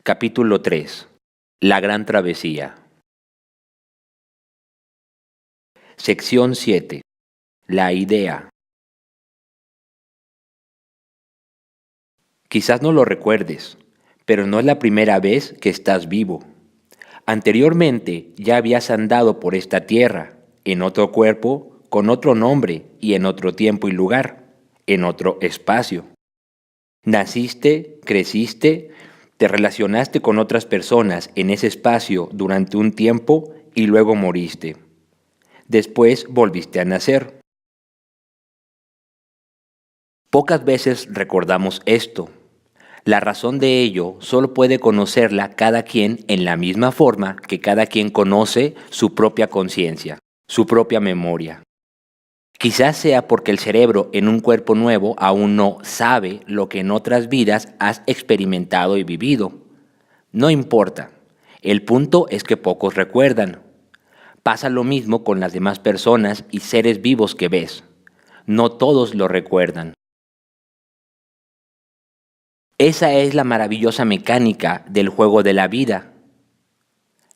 Capítulo 3. La gran travesía. Sección 7. La idea. Quizás no lo recuerdes, pero no es la primera vez que estás vivo. Anteriormente ya habías andado por esta tierra, en otro cuerpo, con otro nombre y en otro tiempo y lugar, en otro espacio. Naciste, creciste, te relacionaste con otras personas en ese espacio durante un tiempo y luego moriste. Después volviste a nacer. Pocas veces recordamos esto. La razón de ello solo puede conocerla cada quien en la misma forma que cada quien conoce su propia conciencia, su propia memoria. Quizás sea porque el cerebro en un cuerpo nuevo aún no sabe lo que en otras vidas has experimentado y vivido. No importa. El punto es que pocos recuerdan. Pasa lo mismo con las demás personas y seres vivos que ves. No todos lo recuerdan. Esa es la maravillosa mecánica del juego de la vida.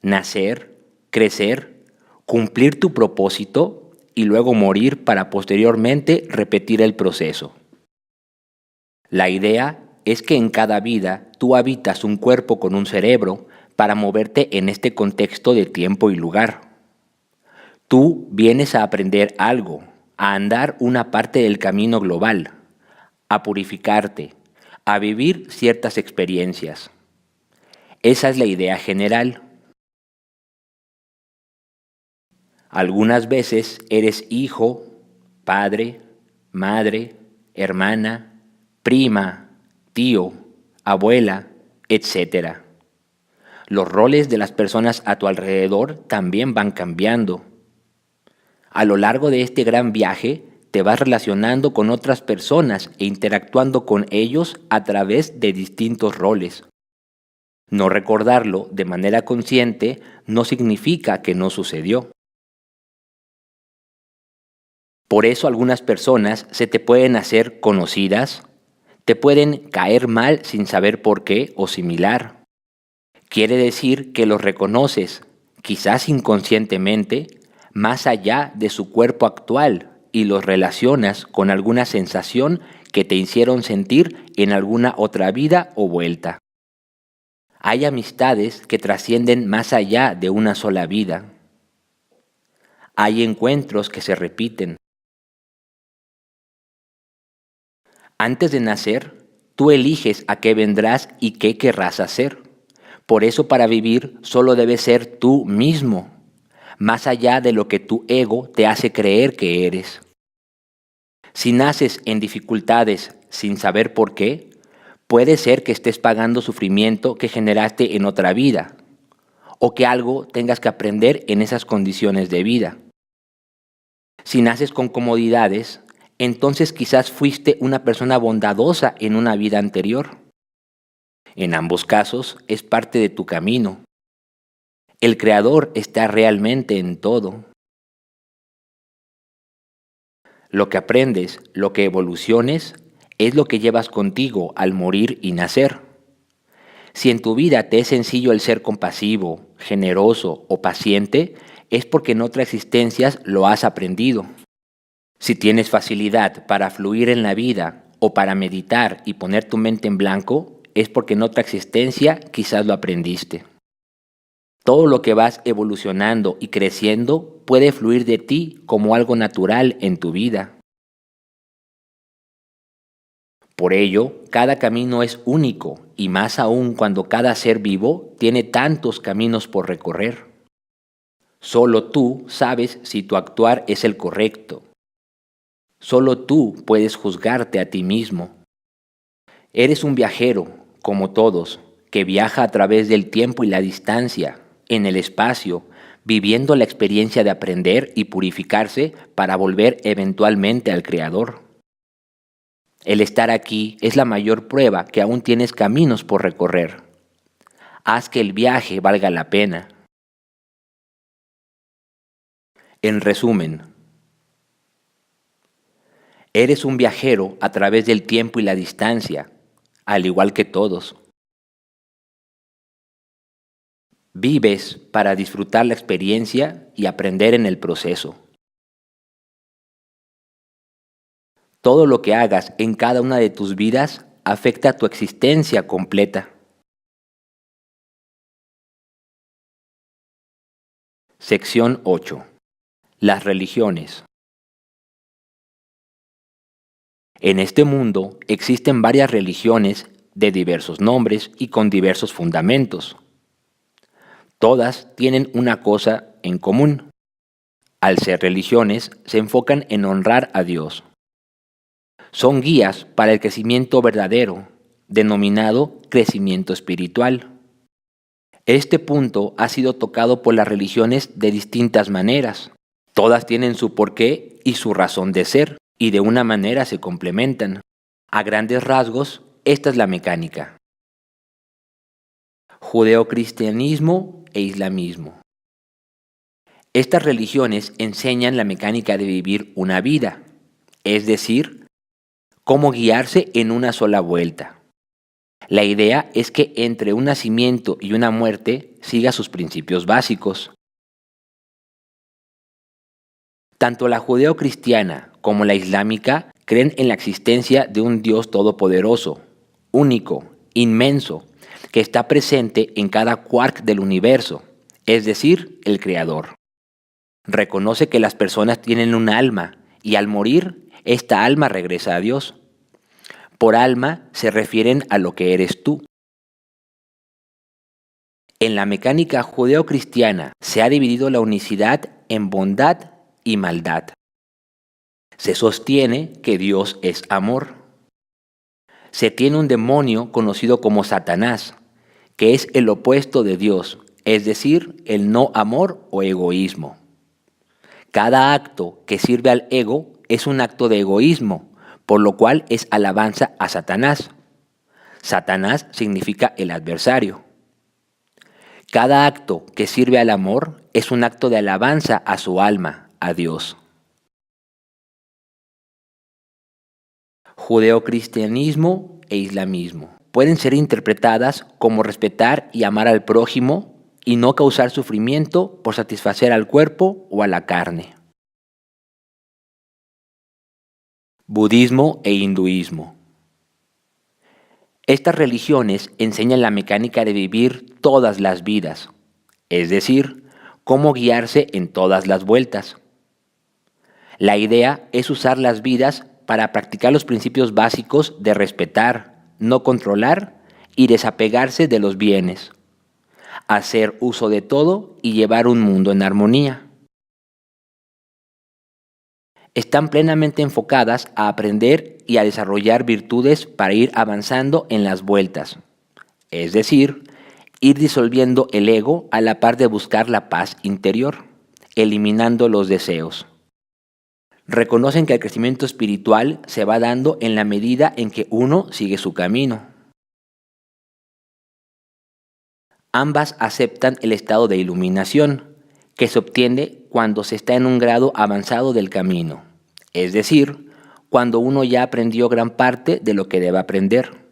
Nacer, crecer, cumplir tu propósito y luego morir para posteriormente repetir el proceso. La idea es que en cada vida tú habitas un cuerpo con un cerebro para moverte en este contexto de tiempo y lugar. Tú vienes a aprender algo, a andar una parte del camino global, a purificarte, a vivir ciertas experiencias. Esa es la idea general. Algunas veces eres hijo, padre, madre, hermana, prima, tío, abuela, etc. Los roles de las personas a tu alrededor también van cambiando. A lo largo de este gran viaje, te vas relacionando con otras personas e interactuando con ellos a través de distintos roles. No recordarlo de manera consciente no significa que no sucedió. Por eso algunas personas se te pueden hacer conocidas, te pueden caer mal sin saber por qué o similar. Quiere decir que los reconoces, quizás inconscientemente, más allá de su cuerpo actual y los relacionas con alguna sensación que te hicieron sentir en alguna otra vida o vuelta. Hay amistades que trascienden más allá de una sola vida. Hay encuentros que se repiten. Antes de nacer, tú eliges a qué vendrás y qué querrás hacer. Por eso para vivir solo debes ser tú mismo, más allá de lo que tu ego te hace creer que eres. Si naces en dificultades sin saber por qué, puede ser que estés pagando sufrimiento que generaste en otra vida, o que algo tengas que aprender en esas condiciones de vida. Si naces con comodidades, entonces quizás fuiste una persona bondadosa en una vida anterior. En ambos casos es parte de tu camino. El Creador está realmente en todo. Lo que aprendes, lo que evoluciones, es lo que llevas contigo al morir y nacer. Si en tu vida te es sencillo el ser compasivo, generoso o paciente, es porque en otras existencias lo has aprendido. Si tienes facilidad para fluir en la vida o para meditar y poner tu mente en blanco, es porque en otra existencia quizás lo aprendiste. Todo lo que vas evolucionando y creciendo puede fluir de ti como algo natural en tu vida. Por ello, cada camino es único y más aún cuando cada ser vivo tiene tantos caminos por recorrer. Solo tú sabes si tu actuar es el correcto. Solo tú puedes juzgarte a ti mismo. Eres un viajero, como todos, que viaja a través del tiempo y la distancia, en el espacio, viviendo la experiencia de aprender y purificarse para volver eventualmente al Creador. El estar aquí es la mayor prueba que aún tienes caminos por recorrer. Haz que el viaje valga la pena. En resumen, eres un viajero a través del tiempo y la distancia, al igual que todos. Vives para disfrutar la experiencia y aprender en el proceso. Todo lo que hagas en cada una de tus vidas afecta tu existencia completa. Sección 8. Las religiones. En este mundo existen varias religiones de diversos nombres y con diversos fundamentos. Todas tienen una cosa en común. Al ser religiones, se enfocan en honrar a Dios. Son guías para el crecimiento verdadero, denominado crecimiento espiritual. Este punto ha sido tocado por las religiones de distintas maneras. Todas tienen su porqué y su razón de ser, y de una manera se complementan. A grandes rasgos, esta es la mecánica. Judeocristianismo e islamismo. Estas religiones enseñan la mecánica de vivir una vida, es decir, cómo guiarse en una sola vuelta. La idea es que entre un nacimiento y una muerte siga sus principios básicos. Tanto la judeocristiana como la islámica creen en la existencia de un Dios todopoderoso, único, inmenso, que está presente en cada quark del universo, es decir, el Creador. Reconoce que las personas tienen un alma y al morir, esta alma regresa a Dios. Por alma se refieren a lo que eres tú. En la mecánica judeocristiana se ha dividido la unicidad en bondad y maldad. Se sostiene que Dios es amor. Se tiene un demonio conocido como Satanás, que es el opuesto de Dios, es decir, el no amor o egoísmo. Cada acto que sirve al ego es un acto de egoísmo, por lo cual es alabanza a Satanás. Satanás significa el adversario. Cada acto que sirve al amor es un acto de alabanza a su alma, a Dios. Judeocristianismo e islamismo pueden ser interpretadas como respetar y amar al prójimo y no causar sufrimiento por satisfacer al cuerpo o a la carne. Budismo e hinduismo. Estas religiones enseñan la mecánica de vivir todas las vidas, es decir, cómo guiarse en todas las vueltas. La idea es usar las vidas para practicar los principios básicos de respetar, no controlar y desapegarse de los bienes, hacer uso de todo y llevar un mundo en armonía. Están plenamente enfocadas a aprender y a desarrollar virtudes para ir avanzando en las vueltas, es decir, ir disolviendo el ego a la par de buscar la paz interior, eliminando los deseos. Reconocen que el crecimiento espiritual se va dando en la medida en que uno sigue su camino. Ambas aceptan el estado de iluminación, que se obtiene cuando se está en un grado avanzado del camino, es decir, cuando uno ya aprendió gran parte de lo que debe aprender.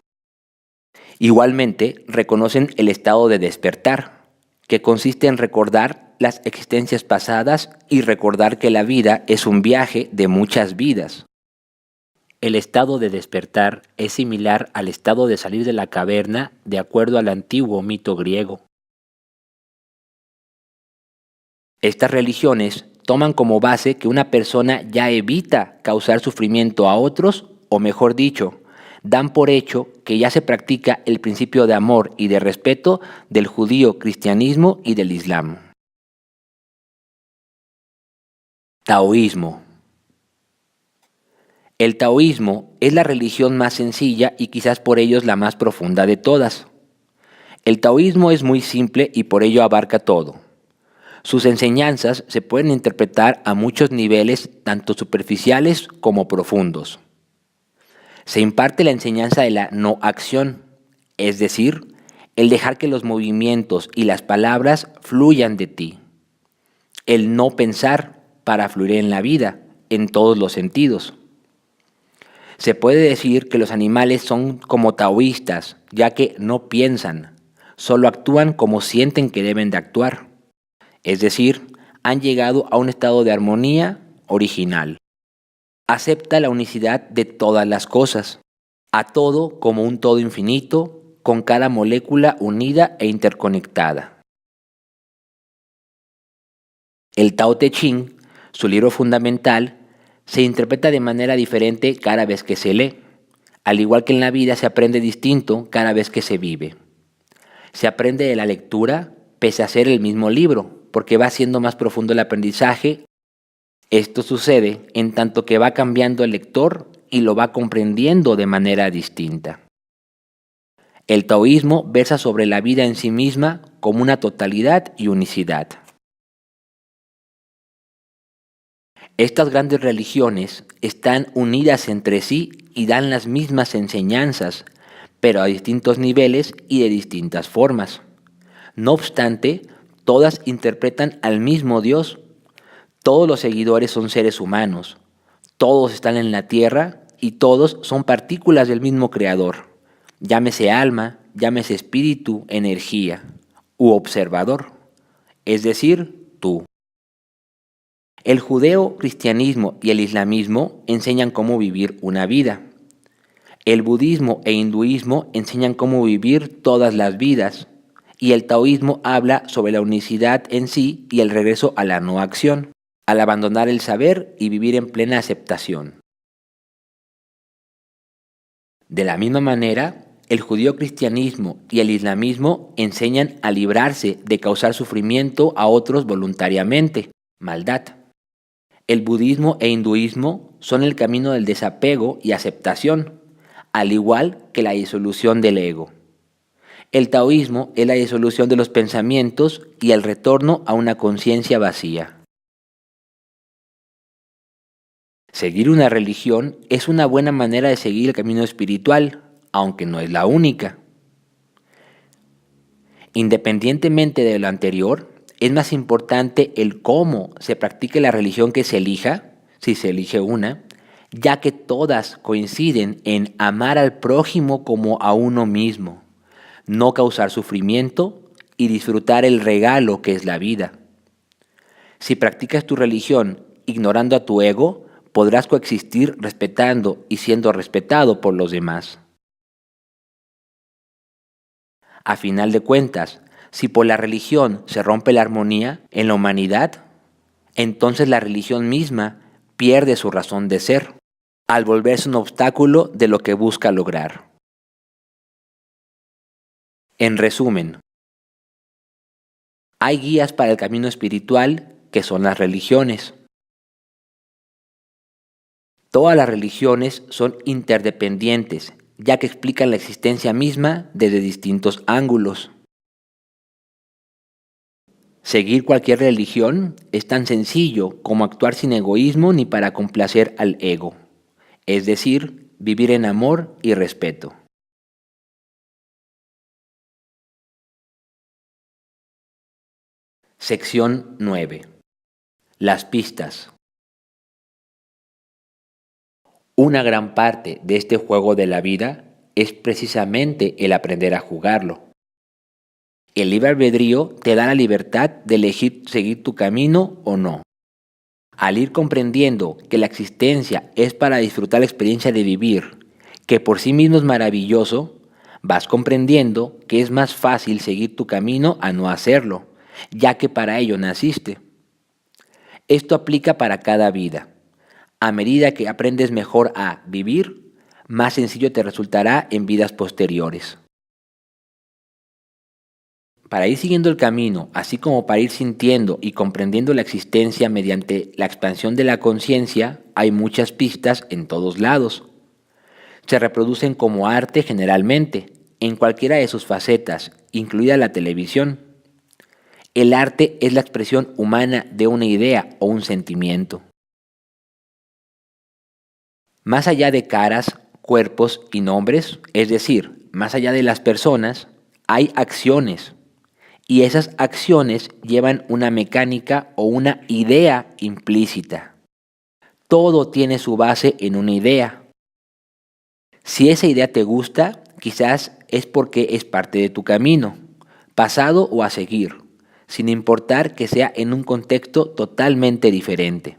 Igualmente, reconocen el estado de despertar, que consiste en recordar las existencias pasadas y recordar que la vida es un viaje de muchas vidas. El estado de despertar es similar al estado de salir de la caverna de acuerdo al antiguo mito griego. Estas religiones toman como base que una persona ya evita causar sufrimiento a otros, o mejor dicho, dan por hecho que ya se practica el principio de amor y de respeto del judío cristianismo y del islam. Taoísmo. El taoísmo es la religión más sencilla y quizás por ello la más profunda de todas. El taoísmo es muy simple y por ello abarca todo. Sus enseñanzas se pueden interpretar a muchos niveles, tanto superficiales como profundos. Se imparte la enseñanza de la no acción, es decir, el dejar que los movimientos y las palabras fluyan de ti. El no pensar para fluir en la vida, en todos los sentidos. Se puede decir que los animales son como taoístas, ya que no piensan, solo actúan como sienten que deben de actuar. Es decir, han llegado a un estado de armonía original. Acepta la unicidad de todas las cosas, a todo como un todo infinito, con cada molécula unida e interconectada. El Tao Te Ching, su libro fundamental, se interpreta de manera diferente cada vez que se lee. Al igual que en la vida se aprende distinto cada vez que se vive. Se aprende de la lectura pese a ser el mismo libro, porque va siendo más profundo el aprendizaje. Esto sucede en tanto que va cambiando el lector y lo va comprendiendo de manera distinta. El taoísmo versa sobre la vida en sí misma como una totalidad y unicidad. Estas grandes religiones están unidas entre sí y dan las mismas enseñanzas, pero a distintos niveles y de distintas formas. No obstante, todas interpretan al mismo Dios. Todos los seguidores son seres humanos. Todos están en la tierra y todos son partículas del mismo Creador. Llámese alma, llámese espíritu, energía u observador, es decir, tú. El judeo-cristianismo y el islamismo enseñan cómo vivir una vida. El budismo e hinduismo enseñan cómo vivir todas las vidas. Y el taoísmo habla sobre la unicidad en sí y el regreso a la no acción, al abandonar el saber y vivir en plena aceptación. De la misma manera, el judío-cristianismo y el islamismo enseñan a librarse de causar sufrimiento a otros voluntariamente, maldad. El budismo e hinduismo son el camino del desapego y aceptación, al igual que la disolución del ego. El taoísmo es la disolución de los pensamientos y el retorno a una conciencia vacía. Seguir una religión es una buena manera de seguir el camino espiritual, aunque no es la única. Independientemente de lo anterior, es más importante el cómo se practique la religión que se elija, si se elige una, ya que todas coinciden en amar al prójimo como a uno mismo, no causar sufrimiento y disfrutar el regalo que es la vida. Si practicas tu religión ignorando a tu ego, podrás coexistir respetando y siendo respetado por los demás. A final de cuentas, si por la religión se rompe la armonía en la humanidad, entonces la religión misma pierde su razón de ser, al volverse un obstáculo de lo que busca lograr. En resumen, hay guías para el camino espiritual que son las religiones. Todas las religiones son interdependientes, ya que explican la existencia misma desde distintos ángulos. Seguir cualquier religión es tan sencillo como actuar sin egoísmo ni para complacer al ego, es decir, vivir en amor y respeto. Sección 9. Las pistas. Una gran parte de este juego de la vida es precisamente el aprender a jugarlo. El libre albedrío te da la libertad de elegir seguir tu camino o no. Al ir comprendiendo que la existencia es para disfrutar la experiencia de vivir, que por sí mismo es maravilloso, vas comprendiendo que es más fácil seguir tu camino a no hacerlo, ya que para ello naciste. Esto aplica para cada vida. A medida que aprendes mejor a vivir, más sencillo te resultará en vidas posteriores. Para ir siguiendo el camino, así como para ir sintiendo y comprendiendo la existencia mediante la expansión de la conciencia, hay muchas pistas en todos lados. Se reproducen como arte generalmente, en cualquiera de sus facetas, incluida la televisión. El arte es la expresión humana de una idea o un sentimiento. Más allá de caras, cuerpos y nombres, es decir, más allá de las personas, hay acciones. Y esas acciones llevan una mecánica o una idea implícita. Todo tiene su base en una idea. Si esa idea te gusta, quizás es porque es parte de tu camino. pasado o a seguir, sin importar que sea en un contexto totalmente diferente.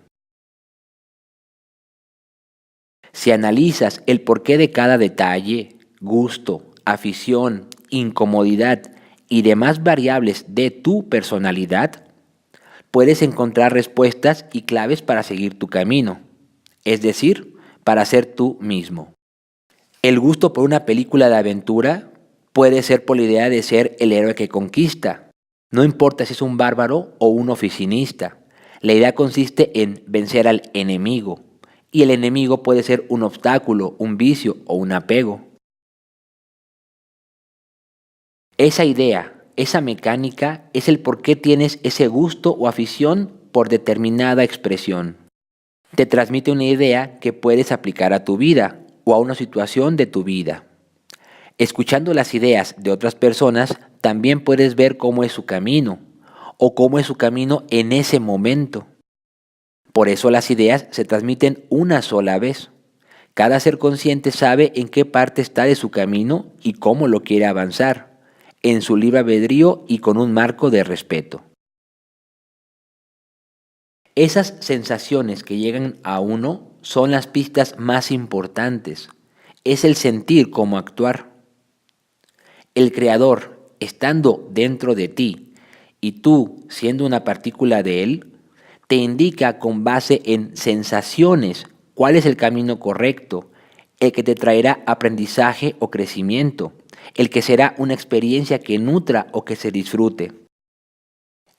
Si analizas el porqué de cada detalle, gusto, afición, incomodidad y demás variables de tu personalidad, puedes encontrar respuestas y claves para seguir tu camino, es decir, para ser tú mismo. El gusto por una película de aventura puede ser por la idea de ser el héroe que conquista. No importa si es un bárbaro o un oficinista. La idea consiste en vencer al enemigo. Y el enemigo puede ser un obstáculo, un vicio o un apego. Esa idea, esa mecánica es el por qué tienes ese gusto o afición por determinada expresión. Te transmite una idea que puedes aplicar a tu vida o a una situación de tu vida. Escuchando las ideas de otras personas, también puedes ver cómo es su camino o cómo es su camino en ese momento. Por eso las ideas se transmiten una sola vez. Cada ser consciente sabe en qué parte está de su camino y cómo lo quiere avanzar, en su libre albedrío y con un marco de respeto. Esas sensaciones que llegan a uno son las pistas más importantes. Es el sentir cómo actuar. El Creador, estando dentro de ti, y tú siendo una partícula de Él, te indica con base en sensaciones cuál es el camino correcto, el que te traerá aprendizaje o crecimiento, el que será una experiencia que nutra o que se disfrute.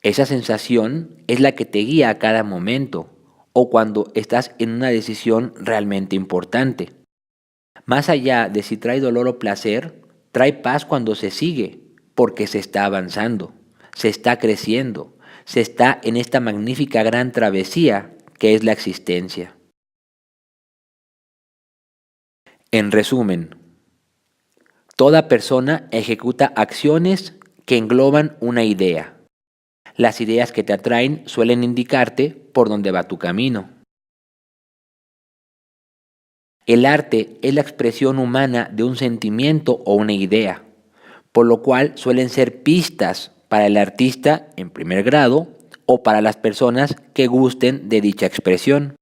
Esa sensación es la que te guía a cada momento o cuando estás en una decisión realmente importante. Más allá de si trae dolor o placer, trae paz cuando se sigue, porque se está avanzando, se está creciendo, se está en esta magnífica gran travesía que es la existencia. En resumen, toda persona ejecuta acciones que engloban una idea. Las ideas que te atraen suelen indicarte por dónde va tu camino. El arte es la expresión humana de un sentimiento o una idea, por lo cual suelen ser pistas para el artista en primer grado o para las personas que gusten de dicha expresión.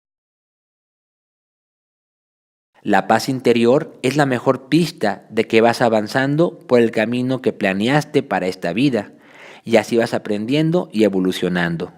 La paz interior es la mejor pista de que vas avanzando por el camino que planeaste para esta vida, y así vas aprendiendo y evolucionando.